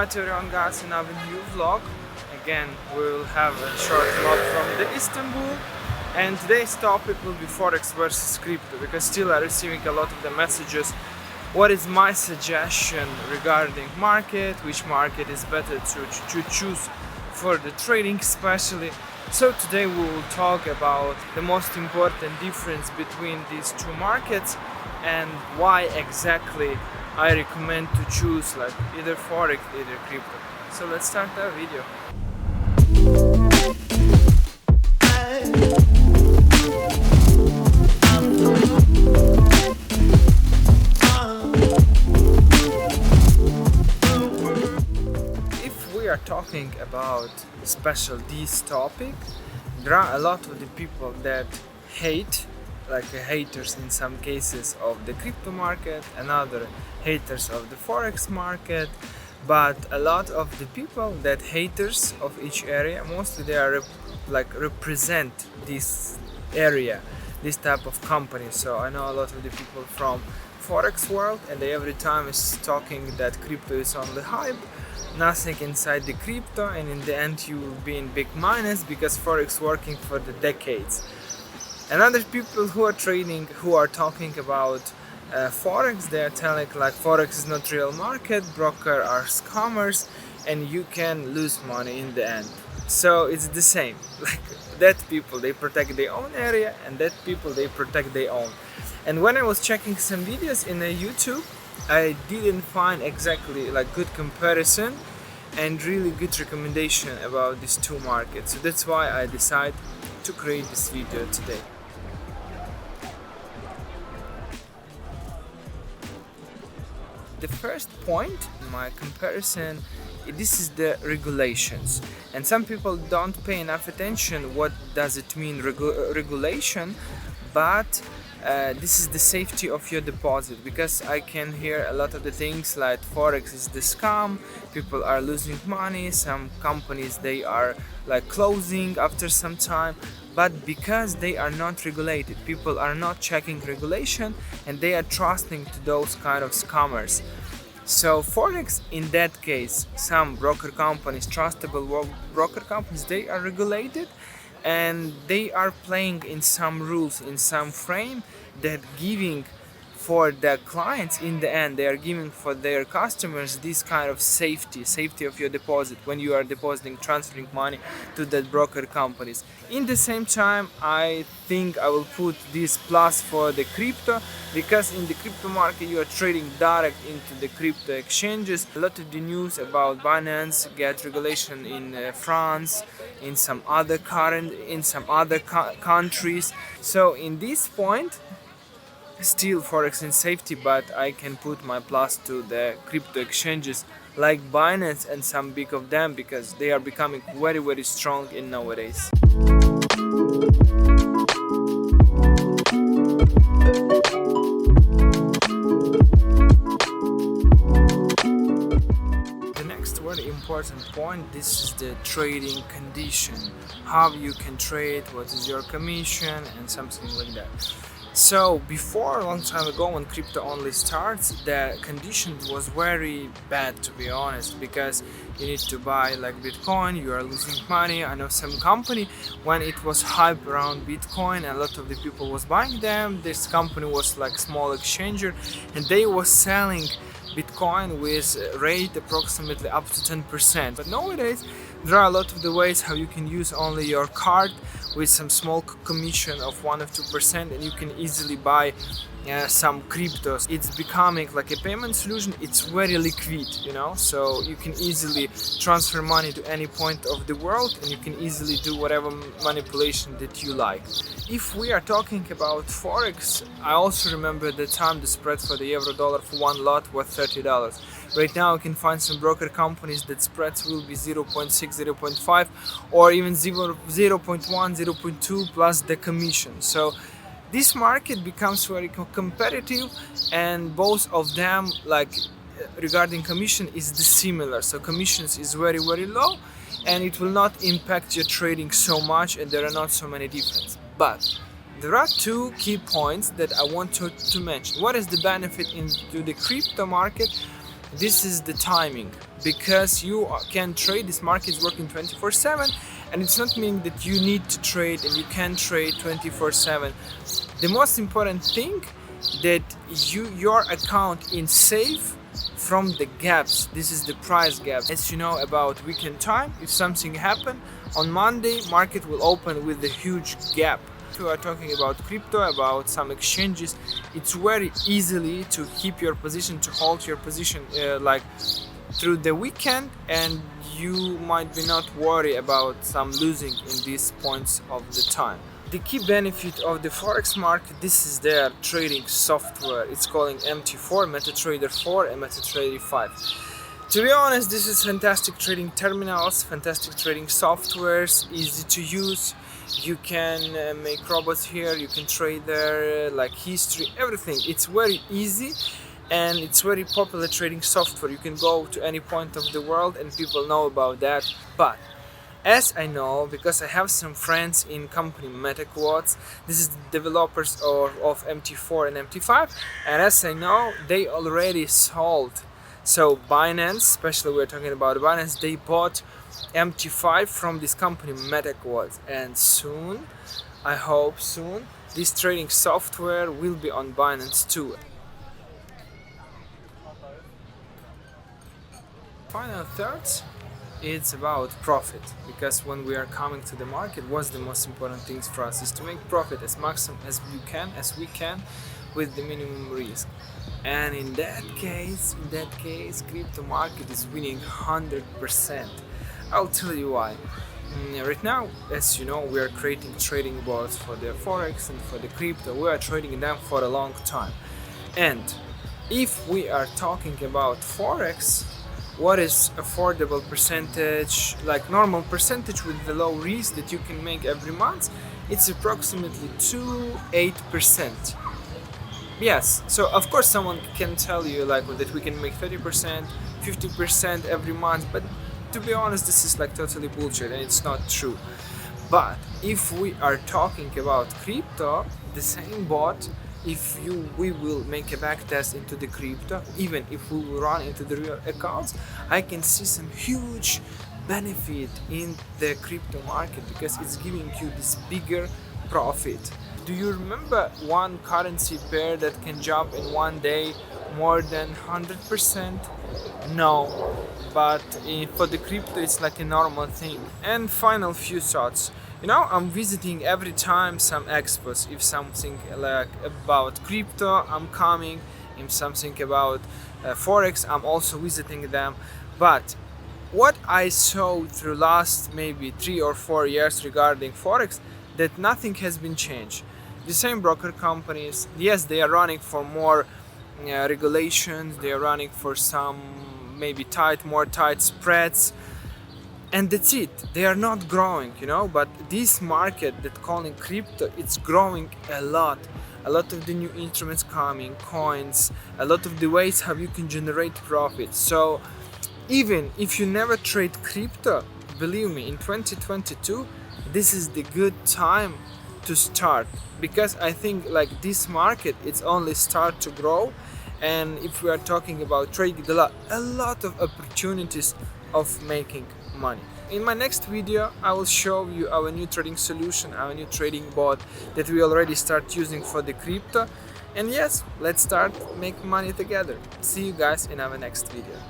Hi to everyone guys, in our new vlog. Again, we will have a short vlog from the Istanbul, and today's topic will be Forex versus Crypto, because still I'm receiving a lot of the messages. What is my suggestion regarding market, which market is better to choose for the trading especially. So today we will talk about the most important difference between these two markets and why exactly I recommend to choose like either Forex, either crypto. So let's start our video. If we are talking about special this topic, there are a lot of the people that hate, like haters in some cases of the crypto market, and other haters of the Forex market. But a lot of the people that haters of each area, mostly they are represent this area, this type of company. So I know a lot of the people from Forex world, and they every time is talking that crypto is only hype, nothing inside the crypto, and in the end you will be in big minus because Forex working for the decades. And other people who are trading, who are talking about Forex, they are telling like Forex is not real market, broker are scammers, and you can lose money in the end. So it's the same. Like that people they protect their own area, and that people they protect their own. And when I was checking some videos in YouTube, I didn't find exactly like good comparison and really good recommendation about these two markets. So that's why I decided to create this video today. The first point in my comparison, this is the regulations, and some people don't pay enough attention what does it mean regulation, but this is the safety of your deposit, because I can hear a lot of the things like Forex is the scam, people are losing money, some companies they are like closing after some time. But because they are not regulated, people are not checking regulation, and they are trusting to those kind of scammers. So Forex, in that case, some broker companies, trustable broker companies, they are regulated, and they are playing in some rules, in some frame that giving for their clients, in the end they are giving for their customers this kind of safety of your deposit when you are depositing, transferring money to that broker companies. In the same time, I think I will put this plus for the crypto, because in the crypto market you are trading direct into the crypto exchanges. A lot of the news about Binance get regulation in France, in some other countries. So in this point, still Forex and safety, but I can put my plus to the crypto exchanges like Binance and some big of them, because they are becoming very strong in nowadays. The next very important point, this is the trading condition, how you can trade, what is your commission, and something like that. So before, a long time ago, when crypto only starts, the conditions was very bad, to be honest, because you need to buy like Bitcoin, you are losing money. I know some company, when it was hype around Bitcoin, a lot of the people was buying them. This company was like small exchanger, and they was selling Bitcoin with rate approximately up to 10%. But nowadays there are a lot of the ways how you can use only your card with some small commission of 1 or 2%, and you can easily buy some cryptos. It's becoming like a payment solution. It's very liquid, you know, so you can easily transfer money to any point of the world, and you can easily do whatever manipulation that you like. If we are talking about Forex, I also remember the time the spread for the euro dollar for one lot was $30. Right now you can find some broker companies that spreads will be 0.6, 0.5, or even 0.1, 0.2 plus the commission. So this market becomes very competitive, and both of them, like regarding commission, is similar. So commissions is very low, and it will not impact your trading so much, and there are not so many differences. But there are two key points that I want to mention. What is the benefit into the crypto market? this is the timing, because you can trade. This market is working 24/7, and it's not meaning that you need to trade and you can trade 24/7. The most important thing that your account is safe from the gaps. This is the price gap. As you know about weekend time, if something happen on Monday, market will open with a huge gap. If you are talking about crypto, about some exchanges, it's very easily to keep your position, to hold your position like through the weekend, and you might be not worry about some losing in these points of the time. The key benefit of the Forex market, this is their trading software. It's calling MT4, MetaTrader 4 and MetaTrader 5. To be honest, this is fantastic trading terminals, fantastic trading softwares, easy to use. You can make robots here, you can trade there, like history, everything. It's very easy and it's very popular trading software. You can go to any point of the world and people know about that. But as I know, because I have some friends in company MetaQuads, this is the developers of MT4 and MT5, and as I know, they already sold. So Binance, especially we're talking about Binance, they bought MT5 from this company MetaQuads, and soon, I hope soon, this trading software will be on Binance too. Final thoughts. It's about profit, because when we are coming to the market, what's the most important things for us is to make profit as maximum as we can with the minimum risk. And in that case, crypto market is winning 100%. I'll tell you why. Right now, as you know, we are creating trading bots for the Forex and for the crypto. We are trading them for a long time. And if we are talking about Forex, what is affordable percentage, like normal percentage with the low risk that you can make every month? It's approximately 2-8%. Yes, so of course someone can tell you like that we can make 30%, 50% every month, but to be honest, this is like totally bullshit and it's not true. But if we are talking about crypto, the same bot, if we will make a back test into the crypto, even if we will run into the real accounts, I can see some huge benefit in the crypto market, because it's giving you this bigger profit. Do you remember one currency pair that can jump in one day more than 100%? No, but for the crypto it's like a normal thing. And final few thoughts. You know, I'm visiting every time some expos. If something like about crypto, I'm coming. If something about Forex, I'm also visiting them. But what I saw through last maybe 3 or 4 years regarding Forex, that nothing has been changed. The same broker companies, yes, they are running for more regulations. They are running for some maybe more tight spreads. And that's it. They are not growing, you know, but this market that calling crypto, it's growing a lot. A lot of the new instruments coming, coins, a lot of the ways how you can generate profit. So even if you never trade crypto, believe me, in 2022, this is the good time to start, because I think like this market, it's only start to grow. And if we are talking about trading, a lot of opportunities of making money. In my next video, I will show you our new trading solution, our new trading bot that we already start using for the crypto. And yes, let's start making money together. See you guys in our next video.